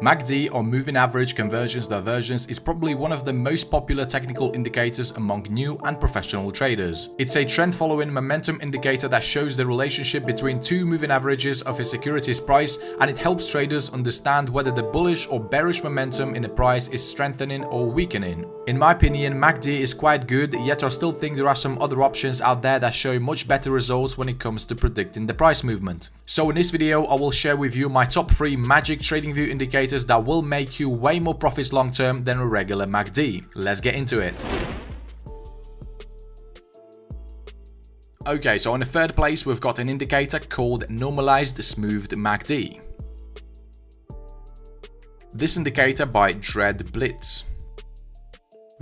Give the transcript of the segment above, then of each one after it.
MACD, or Moving Average Convergence Divergence, is probably one of the most popular technical indicators among new and professional traders. It's a trend-following momentum indicator that shows the relationship between two moving averages of a security's price, and it helps traders understand whether the bullish or bearish momentum in the price is strengthening or weakening. In my opinion, MACD is quite good, yet I still think there are some other options out there that show much better results when it comes to predicting the price movement. So in this video, I will share with you my top 3 magic TradingView indicators that will make you way more profits long term than a regular MACD. Let's get into it. Okay, so in the third place we've got an indicator called Normalized Smoothed MACD. This indicator by Dread Blitz.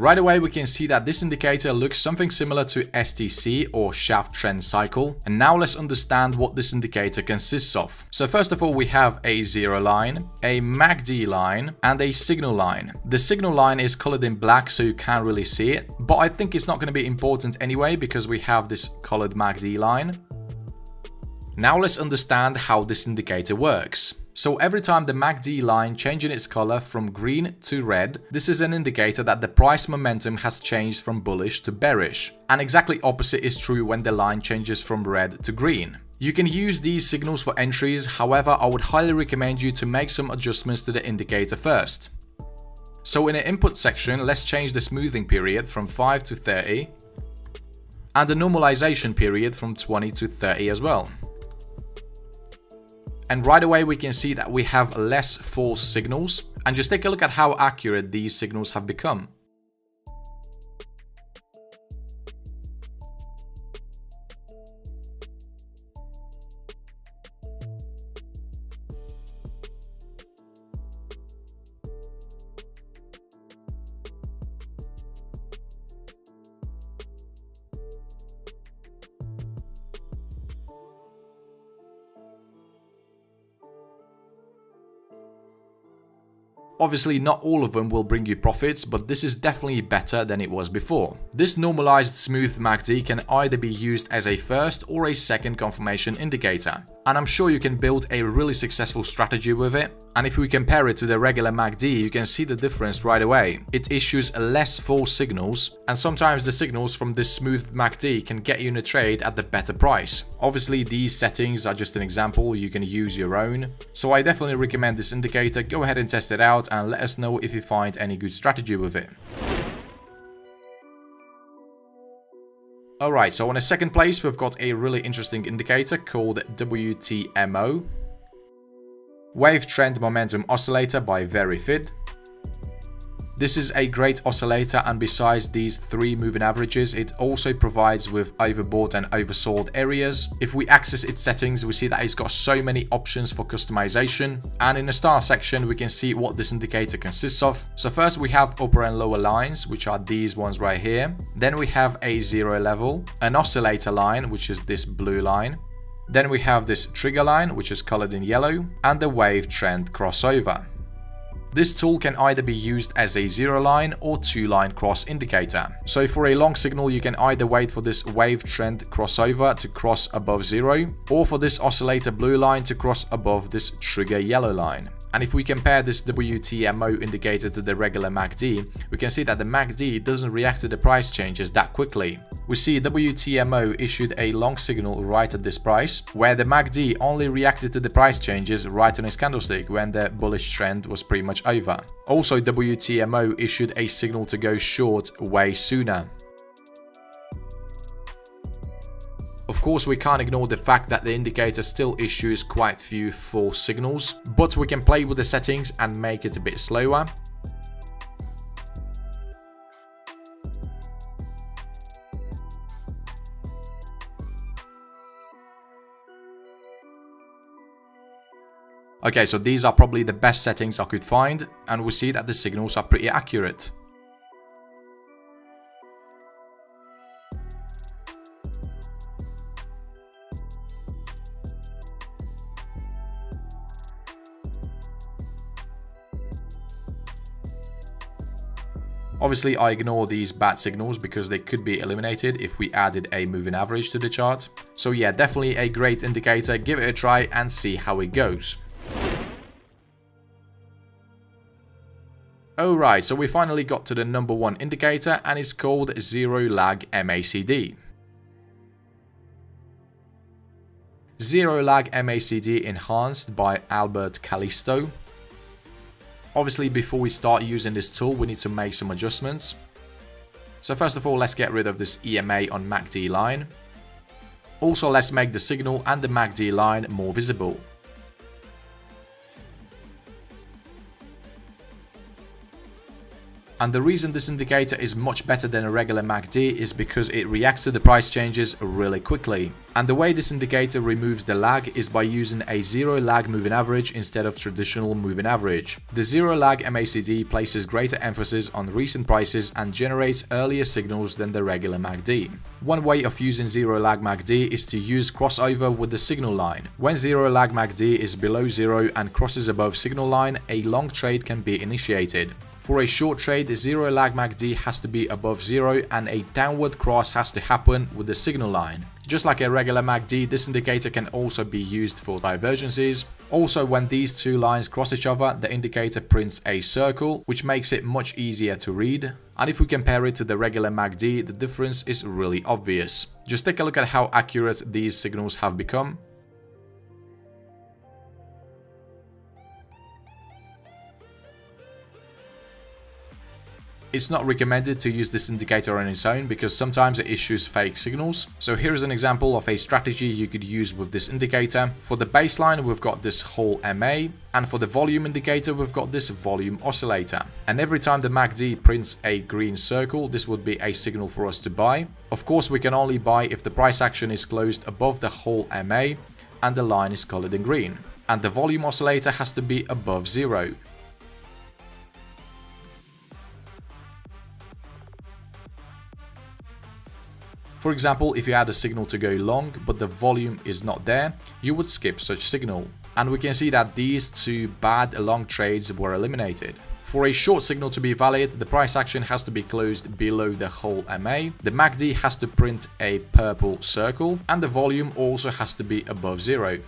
Right away we can see that this indicator looks something similar to STC or Shaft Trend Cycle, and now let's understand what this indicator consists of. So first of all, we have a zero line, a MACD line, and a signal line. The signal line is colored in black so you can't really see it, but I think it's not going to be important anyway because we have this colored MACD line. Now let's understand how this indicator works. So every time the MACD line changes its color from green to red, this is an indicator that the price momentum has changed from bullish to bearish. And exactly opposite is true when the line changes from red to green. You can use these signals for entries, however, I would highly recommend you to make some adjustments to the indicator first. So in the input section, let's change the smoothing period from 5 to 30 and the normalization period from 20 to 30 as well. And right away we can see that we have less false signals, and just take a look at how accurate these signals have become. Obviously, not all of them will bring you profits, but this is definitely better than it was before. This normalized smooth MACD can either be used as a first or a second confirmation indicator, and I'm sure you can build a really successful strategy with it. And if we compare it to the regular MACD, you can see the difference right away. It issues less false signals, and sometimes the signals from this smooth MACD can get you in a trade at the better price. Obviously, these settings are just an example, you can use your own. So I definitely recommend this indicator. Go ahead and test it out and let us know if you find any good strategy with it. Alright, so on the second place we've got a really interesting indicator called WTMO. Wave Trend Momentum Oscillator by Verifid. This is a great oscillator, and besides these 3 moving averages, it also provides with overbought and oversold areas. If we access its settings, we see that it's got so many options for customization, and in the star section we can see what this indicator consists of. So first we have upper and lower lines, which are these ones right here. Then we have a zero level, an oscillator line, which is this blue line. Then we have this trigger line, which is colored in yellow, and the wave trend crossover. This tool can either be used as a 0 line or 2 line cross indicator. So for a long signal, you can either wait for this wave trend crossover to cross above 0, or for this oscillator blue line to cross above this trigger yellow line. And if we compare this WTMO indicator to the regular MACD, we can see that the MACD doesn't react to the price changes that quickly. We see WTMO issued a long signal right at this price, where the MACD only reacted to the price changes right on its candlestick when the bullish trend was pretty much over. Also, WTMO issued a signal to go short way sooner. Of course, we can't ignore the fact that the indicator still issues quite few false signals, but we can play with the settings and make it a bit slower. Okay, so these are probably the best settings I could find, and we see that the signals are pretty accurate. Obviously, I ignore these bad signals because they could be eliminated if we added a moving average to the chart. So yeah, definitely a great indicator. Give it a try and see how it goes. Alright, so we finally got to the number one indicator, and it's called Zero Lag MACD. Zero Lag MACD enhanced by Albert Callisto. Obviously, before we start using this tool, we need to make some adjustments. So first of all, let's get rid of this EMA on MACD line. Also, let's make the signal and the MACD line more visible. And the reason this indicator is much better than a regular MACD is because it reacts to the price changes really quickly. And the way this indicator removes the lag is by using a zero lag moving average instead of traditional moving average. The zero lag MACD places greater emphasis on recent prices and generates earlier signals than the regular MACD. One way of using zero lag MACD is to use crossover with the signal line. When zero lag MACD is below zero and crosses above signal line, a long trade can be initiated. For a short trade, zero lag MACD has to be above zero and a downward cross has to happen with the signal line. Just like a regular MACD, this indicator can also be used for divergences. Also, when these two lines cross each other, the indicator prints a circle, which makes it much easier to read. And if we compare it to the regular MACD, the difference is really obvious. Just take a look at how accurate these signals have become. It's not recommended to use this indicator on its own because sometimes it issues fake signals. So here's an example of a strategy you could use with this indicator. For the baseline, we've got this whole MA, and for the volume indicator, we've got this volume oscillator. And every time the MACD prints a green circle, this would be a signal for us to buy. Of course, we can only buy if the price action is closed above the whole MA and the line is colored in green. And the volume oscillator has to be above zero. For example, if you had a signal to go long, but the volume is not there, you would skip such signal. And we can see that these two bad long trades were eliminated. For a short signal to be valid, the price action has to be closed below the whole MA, the MACD has to print a purple circle, and the volume also has to be above zero.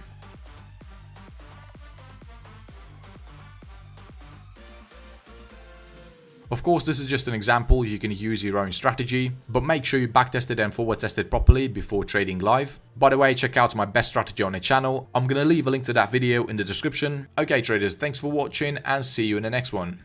Of course, this is just an example, you can use your own strategy, but make sure you backtest it and forward test it properly before trading live. By the way, check out my best strategy on the channel, I'm gonna leave a link to that video in the description. Okay traders, thanks for watching and see you in the next one.